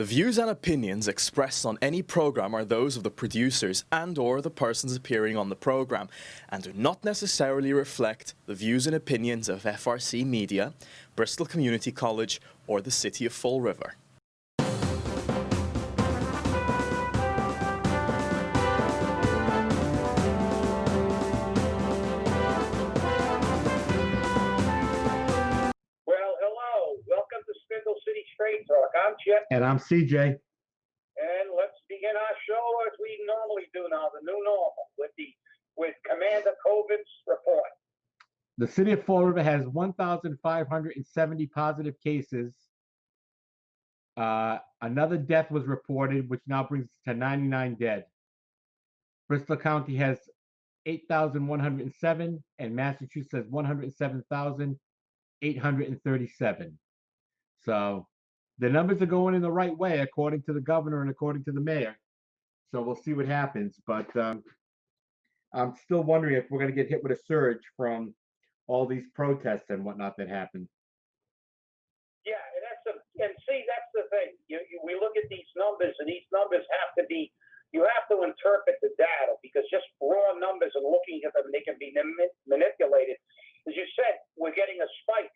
The views and opinions expressed on any program are those of the producers and/or the persons appearing on the program and do not necessarily reflect the views and opinions of FRC Media, Bristol Community College, or the City of Fall River. Welcome to Spindle City Straight Talk. I'm Chip. And I'm CJ. And let's begin our show as we normally do now, the new normal, with Commander COVID's report. The City of Fall River has 1,570 positive cases. Another death was reported, which now brings us to 99 dead. Bristol County has 8,107, and Massachusetts has 107,837. So the numbers are going in the right way, according to the governor and according to the mayor. So we'll see what happens. But I'm still wondering if we're going to get hit with a surge from all these protests and whatnot that happened. Yeah, and that's the thing. We look at these numbers, and these numbers you have to interpret the data, because just raw numbers and looking at them, they can be manipulated. As you said, we're getting a spike.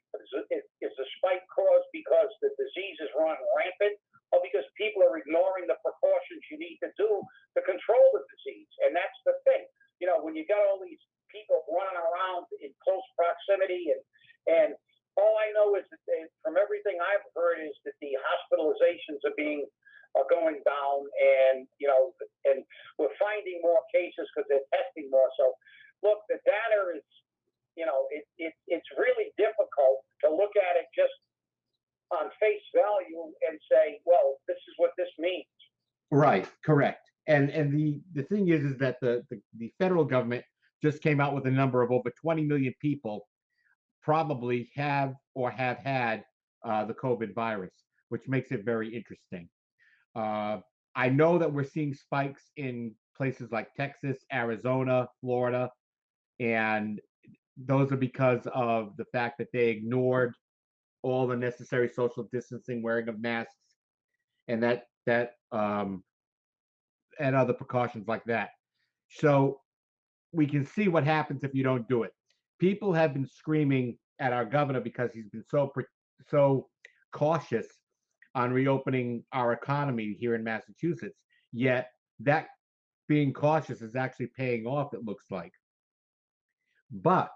Is the spike caused because the disease is running rampant, or because people are ignoring the precautions you need to do to control the disease? And that's the thing. You know, when you got all these people running around in close proximity, and all I know is that from everything I've heard is that the hospitalizations are going down, and we're finding more cases because they're testing more. So, look, the data is, it's really difficult to look at it just on face value and say, well, this is what this means. Right, correct. And the thing is that the federal government just came out with a number of over 20 million people probably have or have had the COVID virus, which makes it very interesting. I know that we're seeing spikes in places like Texas, Arizona, Florida, and those are because of the fact that they ignored all the necessary social distancing, wearing of masks, and and other precautions like that. So we can see what happens if you don't do it. People have been screaming at our governor because he's been so cautious on reopening our economy here in Massachusetts. Yet that being cautious is actually paying off, it looks like. But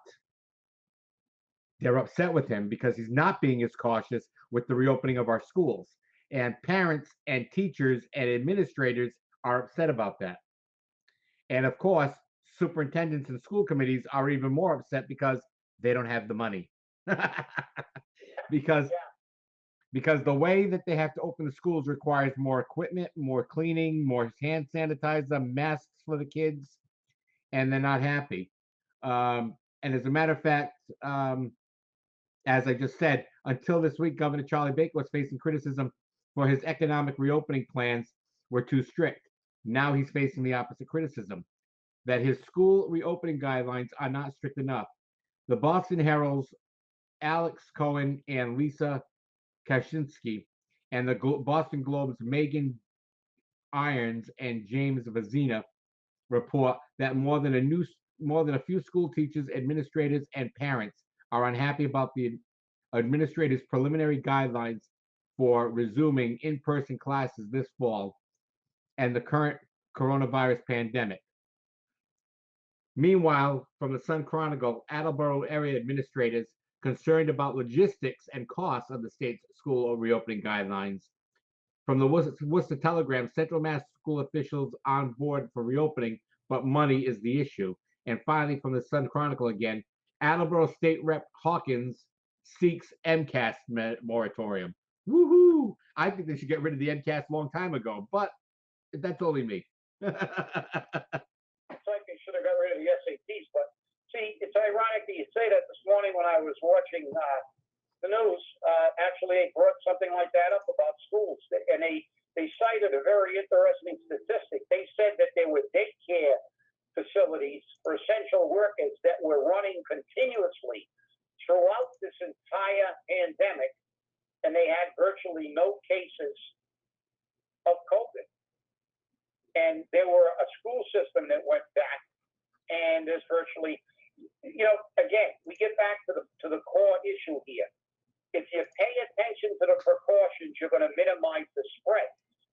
they're upset with him because he's not being as cautious with the reopening of our schools. And parents and teachers and administrators are upset about that. And of course, superintendents and school committees are even more upset because they don't have the money. because the way that they have to open the schools requires more equipment, more cleaning, more hand sanitizer, masks for the kids, and they're not happy. And as a matter of fact, as I just said, until this week, Governor Charlie Baker was facing criticism for his economic reopening plans were too strict. Now he's facing the opposite criticism, that his school reopening guidelines are not strict enough. The Boston Herald's Alex Cohen and Lisa Kaczynski and the Boston Globe's Megan Irons and James Vazina report that more than a few school teachers, administrators, and parents are unhappy about the administrators' preliminary guidelines for resuming in-person classes this fall and the current coronavirus pandemic. Meanwhile, from the Sun Chronicle, Attleboro area administrators concerned about logistics and costs of the state's school reopening guidelines. From the Worcester Telegram, Central Mass school officials on board for reopening, but money is the issue. And finally, from the Sun Chronicle again, Attleboro State Rep Hawkins seeks MCAS moratorium. Woohoo! I think they should get rid of the MCAS a long time ago, but that's only me. It's like they should have got rid of the SATs, but see, it's ironic that you say that. This morning when I was watching the news, actually they brought something like that up about schools, and they cited a very interesting statistic. They said that there were daycare facilities for essential workers that were running continuously throughout this entire pandemic, and they had virtually no cases of COVID. And there were a school system that went back, and there's virtually, again, we get back to the core issue here. If you pay attention to the precautions, you're going to minimize the spread.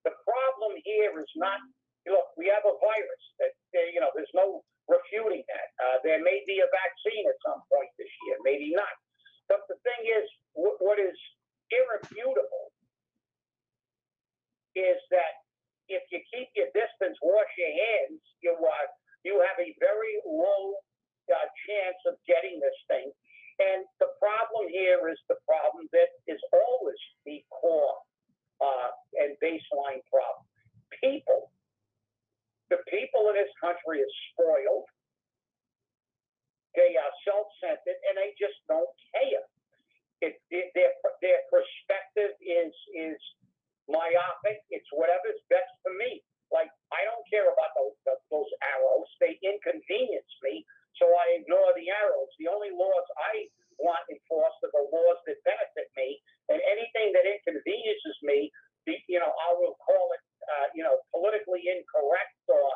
The problem here is not, look, we have a virus that, there's no refuting that. There may be a vaccine at some point this year, maybe not. But the thing is, what is irrefutable is that if you keep your distance, wash your hands, you have a very low chance of getting this thing. And the problem here is the problem that is always the core and baseline problem. People. The people in this country are spoiled. They are self-centered, and they just don't care. Their perspective is myopic. It's whatever's best for me. Like, I don't care about those arrows. They inconvenience me, so I ignore the arrows. The only laws I want enforced are the laws that benefit me, and anything that inconveniences me, I will call it, politically incorrect or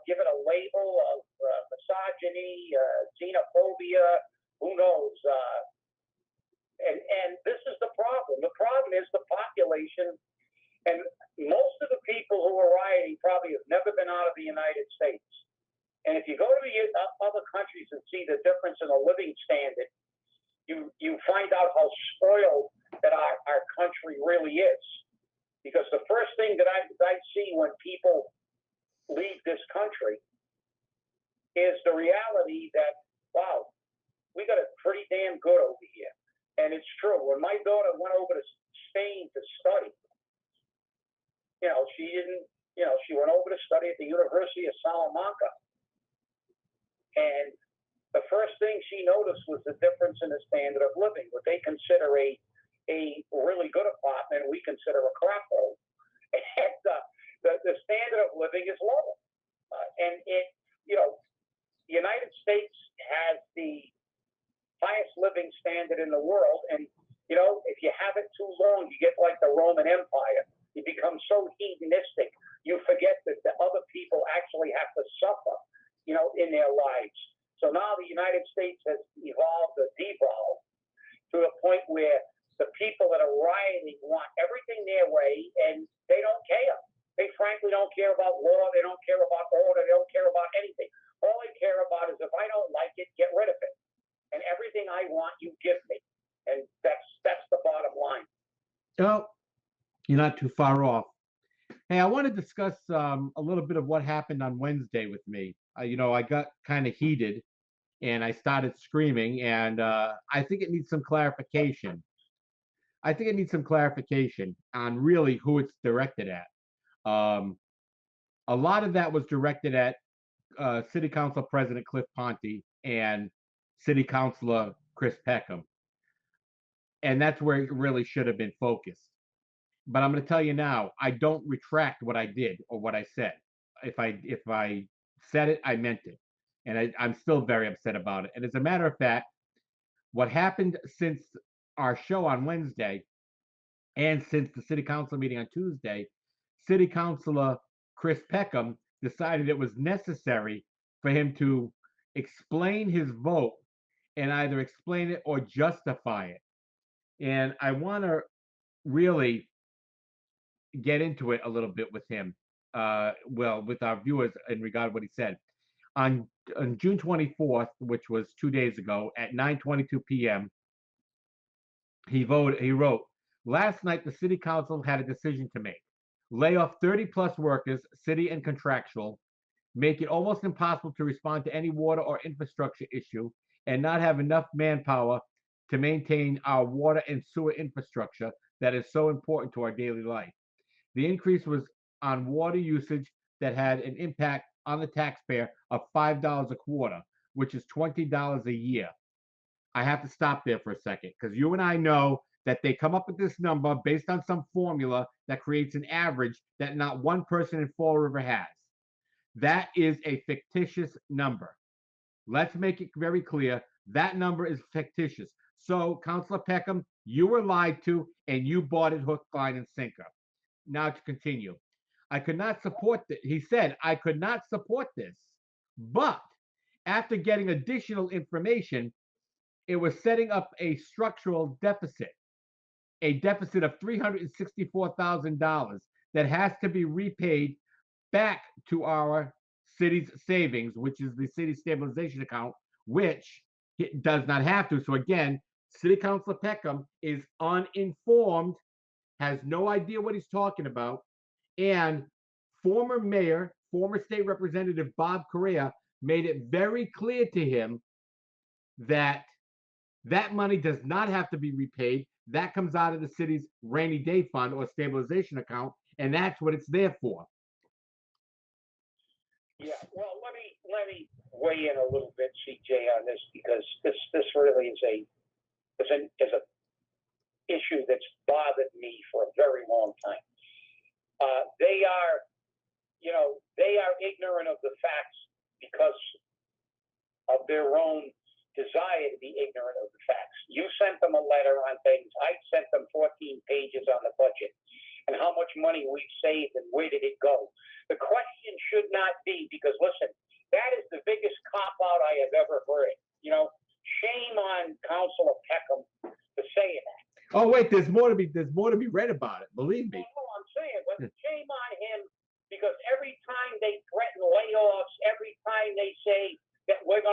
give it a label of misogyny, xenophobia, who knows. And this is the problem. The problem is the population, and most of the people who are rioting probably have never been out of the United States. And if you go to the other countries and see the difference in a living standard, you find out how spoiled that our country really is. Because the first thing that I see when people leave this country is the reality that, wow, we got it pretty damn good over here. And it's true. When my daughter went over to Spain to study, she didn't, she went over to study at the University of Salamanca. And the first thing she noticed was the difference in the standard of living. What they consider a really good apartment, we consider a crap hole. And the standard of living is lower. And the United States has the highest living standard in the world. And, if you have it too long, you get like the Roman Empire. You become so hedonistic, you forget that the other people actually have to suffer, in their lives. So now the United States has evolved or devolved to a point where the people that are rioting want everything their way, and they don't care. They frankly don't care about law. They don't care about order. They don't care about anything. All they care about is, if I don't like it, get rid of it. And everything I want, you give me. And that's the bottom line. Well, you're not too far off. Hey, I want to discuss a little bit of what happened on Wednesday with me. I got kind of heated, and I started screaming, and I think it needs some clarification. I think it needs some clarification on really who it's directed at. A lot of that was directed at City Council President Cliff Ponte and City Councilor Chris Peckham. And that's where it really should have been focused. But I'm going to tell you now, I don't retract what I did or what I said. If I said it, I meant it. And I'm still very upset about it. And as a matter of fact, what happened since our show on Wednesday and since the city council meeting on Tuesday, City Councilor Chris Peckham decided it was necessary for him to explain his vote and either explain it or justify it. And I want to really get into it a little bit with him, with our viewers in regard to what he said. On June 24th, which was 2 days ago, at 9:22 p.m., he wrote, "Last night, the city council had a decision to make. Lay off 30 plus workers, city and contractual, make it almost impossible to respond to any water or infrastructure issue, and not have enough manpower to maintain our water and sewer infrastructure that is so important to our daily life. The increase was on water usage that had an impact on the taxpayer of $5 a quarter, which is $20 a year." I have to stop there for a second, because you and I know that they come up with this number based on some formula that creates an average that not one person in Fall River has. That is a fictitious number. Let's make it very clear. That number is fictitious. So, Councilor Peckham, you were lied to, and you bought it hook, line, and sinker. now to continue. I could not support this. He said, I could not support this, but after getting additional information, it was setting up a structural deficit, a deficit of $364,000 that has to be repaid back to our city's savings, which is the city stabilization account, which it does not have to. So again, City Councilor Peckham is uninformed, has no idea what he's talking about, and former mayor, former state representative Bob Correa made it very clear to him that that money does not have to be repaid. That comes out of the city's rainy day fund or stabilization account, and that's what it's there for. Yeah, well, let me weigh in a little bit, CJ, on this, because this really is a issue that's bothered me for a very long time. They are, they are ignorant of the facts because of their own desire to be ignorant of the facts. You sent them a letter on things. I sent them 14 pages on the budget and how much money we've saved and where did it go. The question should not be, because listen, that is the biggest cop-out I have ever heard. Shame on Councilor Peckham for saying that. Oh wait, there's more to be read about it. Believe me. Well, I'm saying, but shame on him, because every time they threaten layoffs, every time they say that we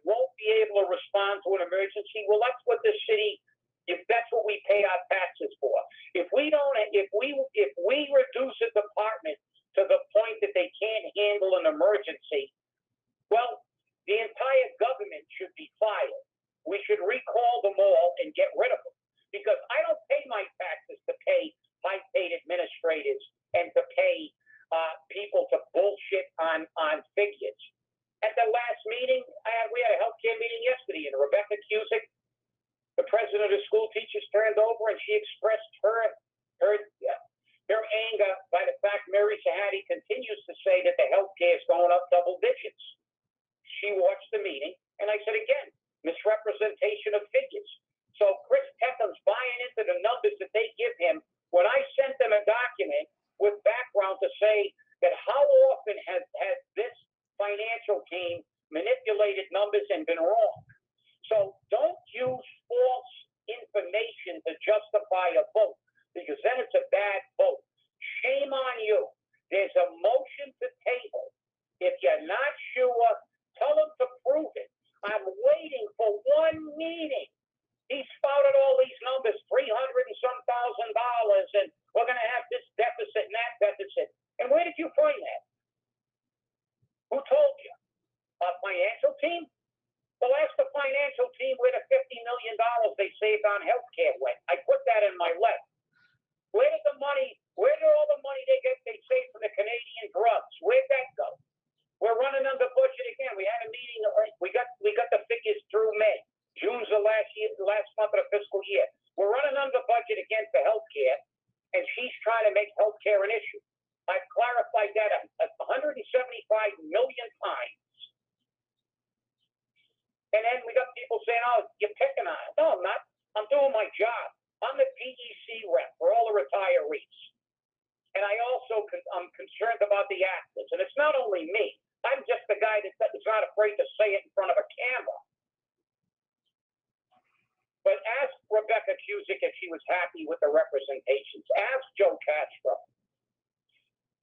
won't be able to respond to an emergency. Well, that's what the city, if that's what we pay our taxes for. If we reduce a department to the point that they can't handle an emergency, well, the entire government should be fired. We should recall them all and get rid of them, because I don't pay my taxes to pay high-paid administrators and to pay people to bullshit on figures. At the last meeting, we had a healthcare meeting yesterday, and Rebecca Cusick, the president of the school teachers, turned over and she expressed her anger by the fact Mary Shahadi continues to say that the healthcare is going up double digits. She watched the meeting, and I said again, misrepresentation of figures. So Chris Peckham's buying into the numbers that they give him. When I sent them a document with background to say that how often has this financial team manipulated numbers and been wrong. So don't use false information to justify a vote, because then it's a bad vote. Shame on you. There's a motion to table. If you're not sure, tell them to prove it. I'm waiting for one meeting. He spouted all these numbers, $300 and some thousand, and we're going to have this deficit and that deficit. And where did you find that? Who told you? A financial team? Well, ask the financial team where the $50 million they saved on healthcare went. I put that in my letter. Where did all the money they saved from the Canadian drugs? Where'd that go? We're running under budget again. We had a meeting. We got the figures through May. June's the last month of the fiscal year. We're running under budget again for healthcare, and she's trying to make healthcare an issue. I've clarified that 175 million times. And then we got people saying, "Oh, you're picking on it." No, I'm not. I'm doing my job. I'm the PEC rep for all the retirees, and I'm concerned about the actors. And it's not only me. I'm just the guy that's not afraid to say it in front of a camera. But ask Rebecca Cusick if she was happy with the representations. Ask Joe Castro.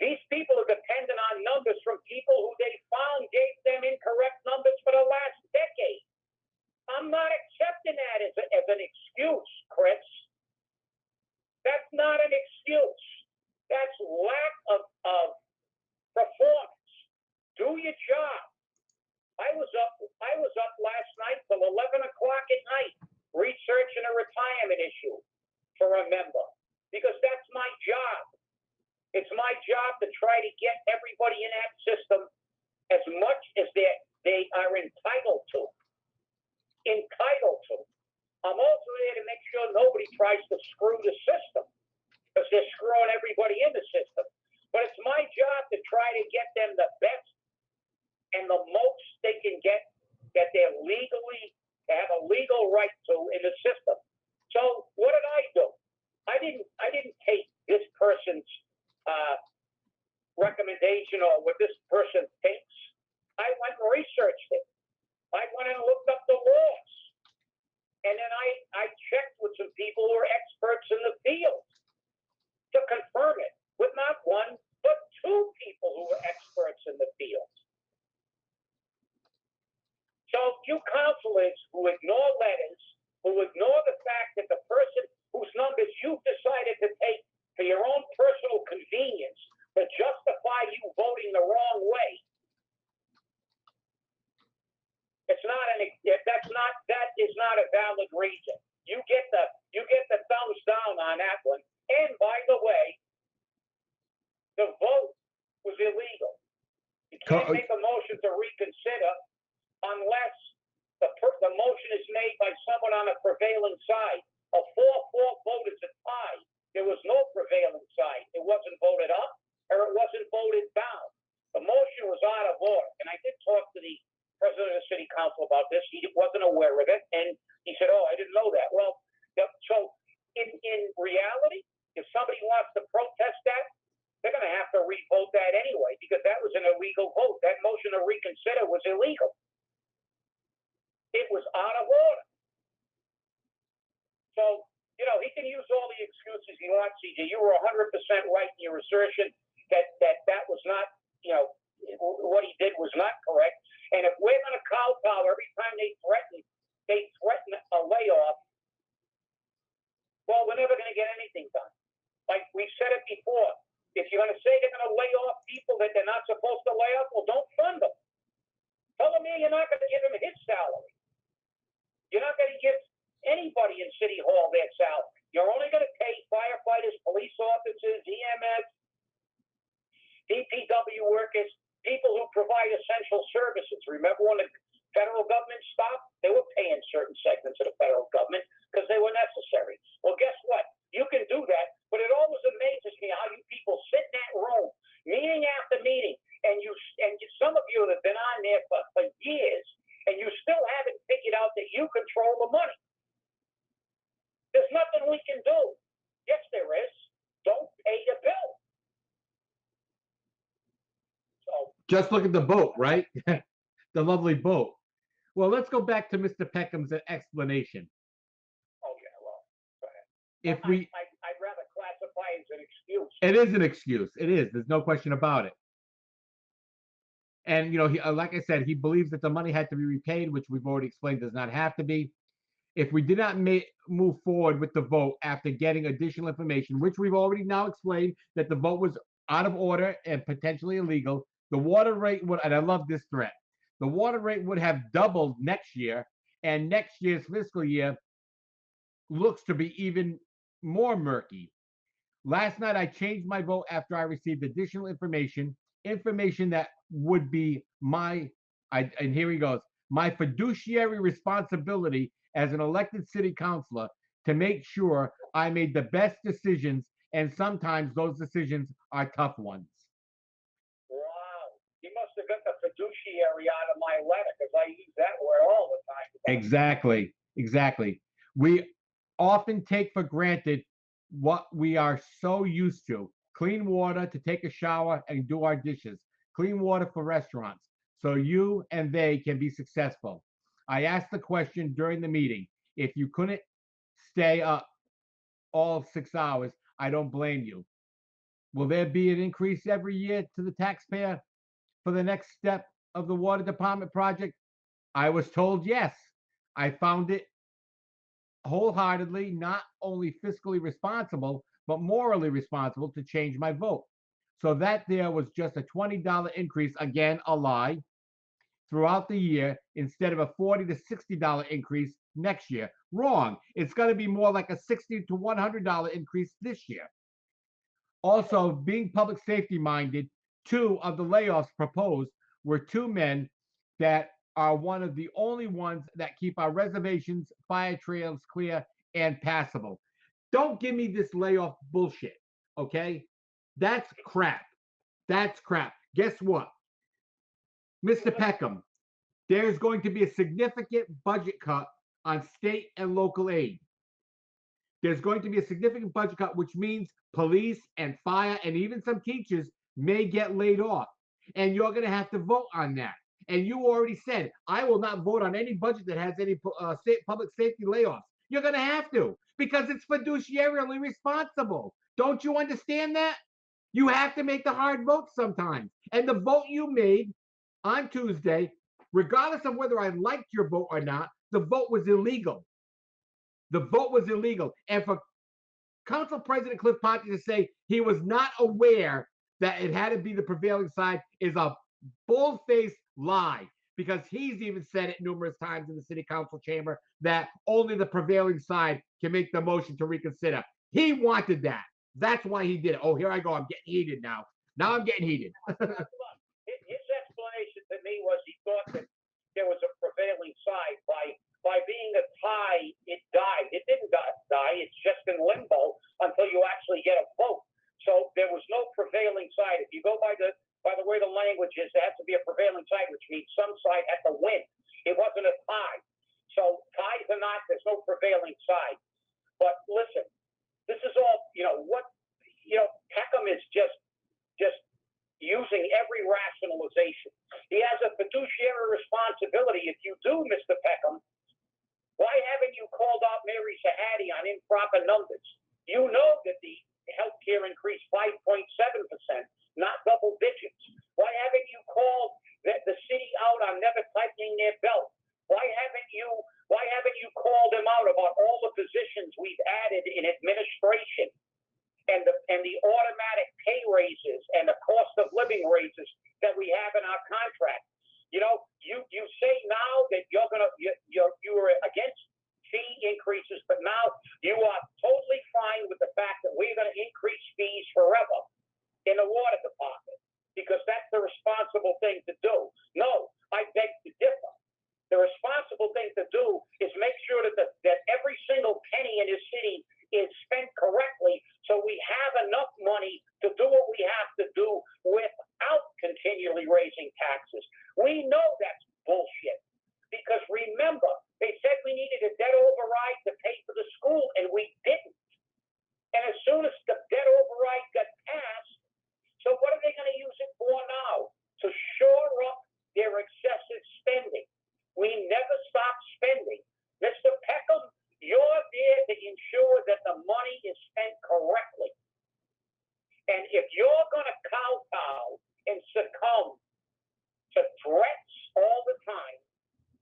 These people are dependent on numbers from people who they found gave them incorrect numbers for the last decade. I'm not accepting that as an excuse, Chris. That's not an excuse. That's lack of performance. Do your job. I was up last night till 11 o'clock at night researching a retirement issue for a member, because that's my job. It's my job to try to get everybody in that system as much as they are entitled to. I'm also there to make sure nobody tries to screw the system, because they're screwing everybody in the system. But it's my job to try to get them the best and the most they can get that they have a legal right to in the system. So what did I do? I didn't take this person's recommendation or what this person thinks. I went and researched it. I went and looked up the laws. And then I checked with some people who are experts in the field to confirm it, with not one, but two people who were experts in the field. So you counselors who ignore letters, who ignore the fact that the person whose numbers you've decided to take for your own personal convenience to justify you voting the wrong way, that is not a valid reason. You get the thumbs down on that one. And by the way, the vote was illegal. You can't make a motion to reconsider unless the motion is made by someone on a prevailing side. A 4-4 vote is a tie. There was no prevailing side. It wasn't voted up or it wasn't voted down. The motion was out of order. And I did talk to the president of the city council about this. He wasn't aware of it. And he said, oh, I didn't know that. Well, so in reality, if somebody wants to protest that, they're going to have to re-vote that anyway, because that was an illegal vote. That motion to reconsider was illegal. It was out of order. So, he can use all the excuses he wants, CJ. You were 100% right in your assertion that was not, what he did was not correct. And if we're going to kowtow every time they threaten a layoff, well, we're never going to get anything done. Like we've said it before, if you're going to say they're going to lay off people that they're not supposed to lay off, well, don't fund them. Tell them you're not going to give him his salary. You're not going to give anybody in City Hall their salary. You're only going to pay firefighters, police officers, EMS, DPW workers, people who provide essential services. Remember when the federal government stopped? They were paying certain segments of the federal government because they were necessary. Well, guess what? You can do that, but it always amazes me how you people sit in that room, meeting after meeting, and some of you have been on there for years, and you still haven't figured out that you control the money. There's nothing we can do. Yes, there is. Don't pay the bill. So just look at the boat, right? The lovely boat. Well, let's go back to Mr. Peckham's explanation. Oh yeah, well, go ahead. If we, I'd rather classify it as an excuse. It is an excuse. It is. There's no question about it. And he, like I said, he believes that the money had to be repaid, which we've already explained does not have to be. If we did not move forward with the vote after getting additional information, which we've already now explained that the vote was out of order and potentially illegal, the water rate would, and I love this threat, the water rate would have doubled next year, and next year's fiscal year looks to be even more murky. Last night, I changed my vote after I received additional information that would be and here he goes, my fiduciary responsibility as an elected city councilor to make sure I made the best decisions, and sometimes those decisions are tough ones. Wow. He must have got the fiduciary out of my letter, because I use that word all the time. Exactly. We often take for granted what we are so used to. Clean water to take a shower and do our dishes. Clean water for restaurants, so you and they can be successful. I asked the question during the meeting. If you couldn't stay up all 6 hours, I don't blame you. Will there be an increase every year to the taxpayer for the next step of the water department project? I was told yes. I found it wholeheartedly not only fiscally responsible, but morally responsible to change my vote. So that there was just a $20 increase, again, a lie, throughout the year instead of a $40 to $60 increase next year. Wrong. It's going to be more like a $60 to $100 increase this year. Also, being public safety minded, 2 of the layoffs proposed were 2 men that are one of the only ones that keep our reservations, fire trails clear and passable. Don't give me this layoff bullshit, okay? That's crap. Guess what? Mr. Peckham, there's going to be a significant budget cut on state and local aid. There's going to be a significant budget cut, which means police and fire and even some teachers may get laid off. And you're going to have to vote on that. And you already said, I will not vote on any budget that has any public safety layoffs. You're going to have to because it's fiduciarily responsible. Don't you understand that? You have to make the hard vote sometimes. And the vote you made on Tuesday, regardless of whether I liked your vote or not, the vote was illegal. The vote was illegal. And for Council President Cliff Ponte to say he was not aware that it had to be the prevailing side is a bold-faced lie, because he's even said it numerous times in the city council chamber that only the prevailing side can make the motion to reconsider. He wanted that. That's why he did it. Oh, here I go. I'm getting heated now. Now I'm getting heated. His explanation to me was he thought that there was a prevailing side. By being a tie, it died. It didn't die. It's just in limbo until you actually get a vote. So there was no prevailing side. If you go by the way the language is, there has to be a prevailing side, which means some side has to win. It wasn't a tie. So ties or not, there's no prevailing side. But listen, this is all, Peckham is just using every rationalization. He has a fiduciary responsibility. If you do, Mr. Peckham, why haven't you called out Mary Sahadi on improper numbers? You know that the healthcare increased 5.7%, not double digits. Why haven't you called the city out on never tightening their belt? Why haven't you called them out about all the positions we've added in administration and the automatic pay raises and the cost of living raises that we have in our contract? You say now that you were against fee increases, but now you are totally fine with the fact that we're going to increase fees forever in the water department because that's the responsible thing to do. No, I beg to differ. The responsible thing to do is make sure that every single penny in this city is spent correctly so we have enough money to do what we have to do without continually raising taxes. We know that's bullshit because remember, they said we needed a debt override to pay for the school and we didn't. And as soon as the debt override got passed, so what are they going to use it for now? To shore up their excessive spending. We never stop spending. Mr. Peckham, you're there to ensure that the money is spent correctly. And if you're going to kowtow and succumb to threats all the time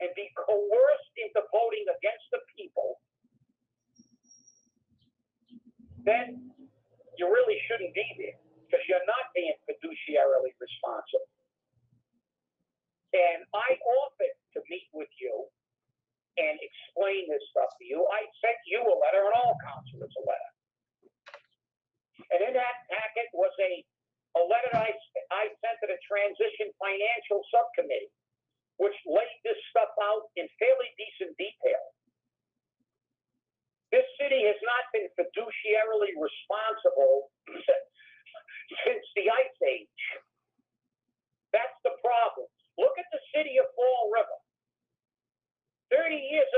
and be coerced into voting against the people, then you really shouldn't be there because you're not being fiduciarily responsible. And I offered to meet with you and explain this stuff to you. I sent you a letter and all councilors a letter. And in that packet was a letter I sent to the Transition Financial Subcommittee, which laid this stuff out in fairly decent detail. This city has not been fiduciarily responsible since the Ice Age. That's the problem. Look at the city of Fall River. 35 years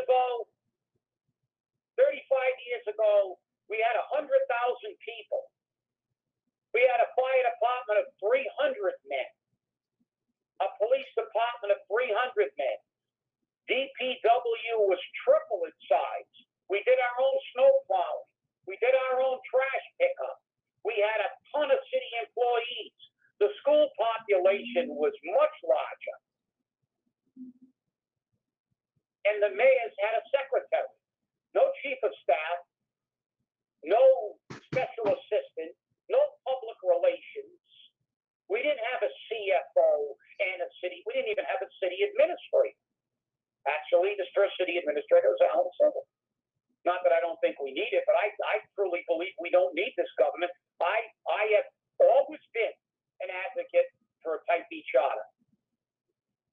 ago, we had 100,000 people. We had a fire department of 300 men, a police department of 300 men. DPW was triple its size. We did our own snow plowing. We did our own trash pickup. We had a ton of city employees. The school population was much larger. And the mayors had a secretary. No chief of staff, no special assistant, no public relations. We didn't have a CFO and we didn't even have a city administrator. Actually, the first city administrator was Alan Civil. Not that I don't think we need it, but I truly believe we don't need this government. I have always been an advocate for a Type B charter.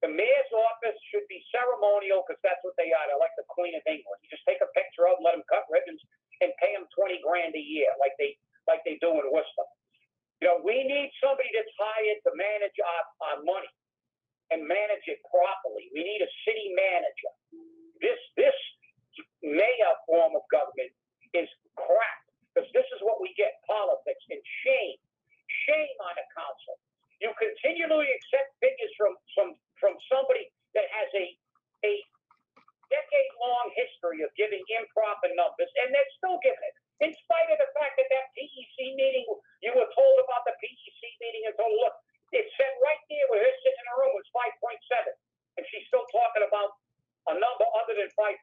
The mayor's office should be ceremonial because that's what they are. They're like the Queen of England. You just take a picture of them, let them cut ribbons, and pay them $20,000 a year, like they do in Worcester. We need somebody that's hired to manage our money and manage it properly. We need a city manager. This mayor form of government is crap because this is what we get: politics, shame. Shame on the council. You continually accept figures from somebody that has a decade-long history of giving improper numbers, and they're still giving it. In spite of the fact that PEC meeting, you were told about the PEC meeting and told, look, it said right there where her sitting in the room was 5.7, and she's still talking about a number other than 5.7.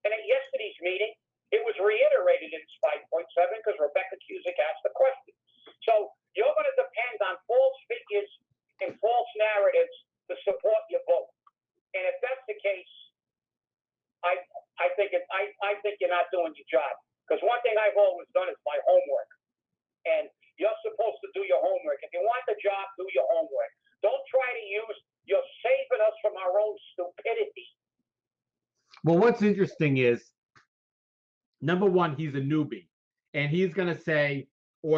And at yesterday's meeting, it was reiterated it's 5.7 because Rebecca Cusick asked the question. So you're going to depend on false figures and false narratives to support your vote. And if that's the case, I think you're not doing your job. Because one thing I've always done is my homework. And you're supposed to do your homework. If you want the job, do your homework. Don't try to you're saving us from our own stupidity. Well, what's interesting is, number one, he's a newbie, and he's going to say,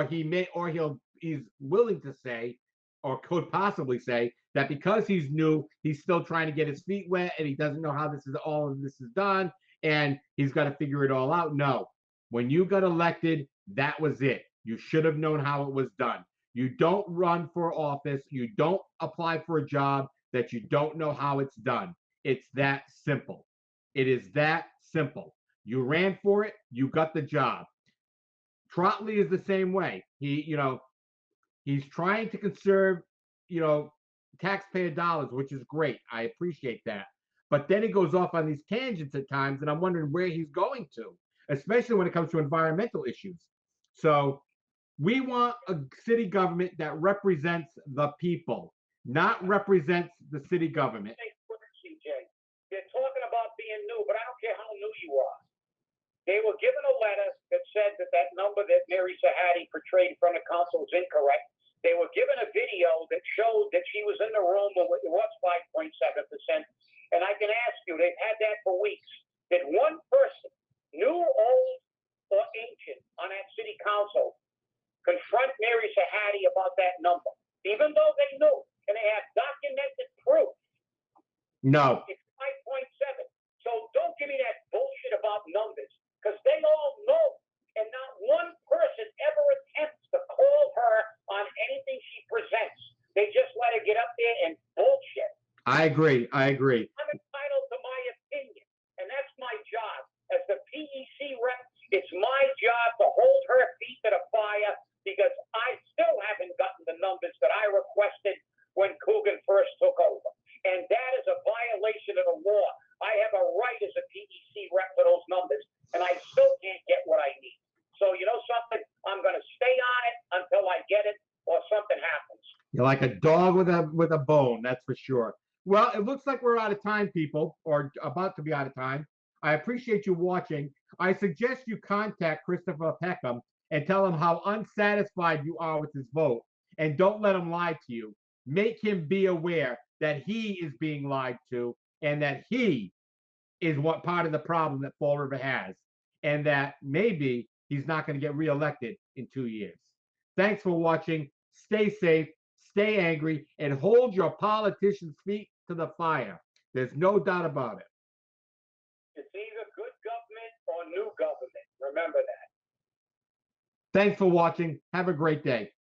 he's willing to say, or could possibly say, that because he's new, he's still trying to get his feet wet, and he doesn't know how all of this is done, and he's got to figure it all out. No, when you got elected, that was it. You should have known how it was done. You don't run for office. You don't apply for a job that you don't know how it's done. It's that simple. It is that simple. You ran for it. You got the job. Trottley is the same way. He's trying to conserve, taxpayer dollars, which is great. I appreciate that. But then he goes off on these tangents at times, and I'm wondering where he's going to, especially when it comes to environmental issues. So we want a city government that represents the people, not represents the city government. CJ, they're talking about being new, but I don't care how new you are. They were given a letter that said that number that Mary Sahadi portrayed in front of council was incorrect. They were given a video that showed that she was in the room when it was 5.7%. And I can ask you, they've had that for weeks. Did one person, new, old, or ancient, on that city council confront Mary Sahadi about that number, even though they knew and they have documented proof? No. It's 5.7. So don't give me that bullshit about numbers, because they all know, and not one person ever attempts to call her on anything she presents. They just let her get up there and bullshit. I agree. I'm entitled to my opinion, and that's my job. As the PEC rep, it's my job to hold her feet to the fire, because I still haven't gotten the numbers that I requested when Coogan first took over. And that is a violation of the law. I have a right as a PEC rep for those numbers, and I still can't get what I need. So you know something? I'm going to stay on it until I get it or something happens. You're like a dog with a bone, that's for sure. Well, it looks like we're out of time, people, or about to be out of time. I appreciate you watching. I suggest you contact Christopher Peckham and tell him how unsatisfied you are with his vote, and don't let him lie to you. Make him be aware that he is being lied to, and that he is what part of the problem that Fall River has, and that maybe he's not going to get reelected in 2 years. Thanks for watching. Stay safe, stay angry, and hold your politicians' feet to the fire. There's no doubt about it. It's either good government or new government. Remember that. Thanks for watching. Have a great day.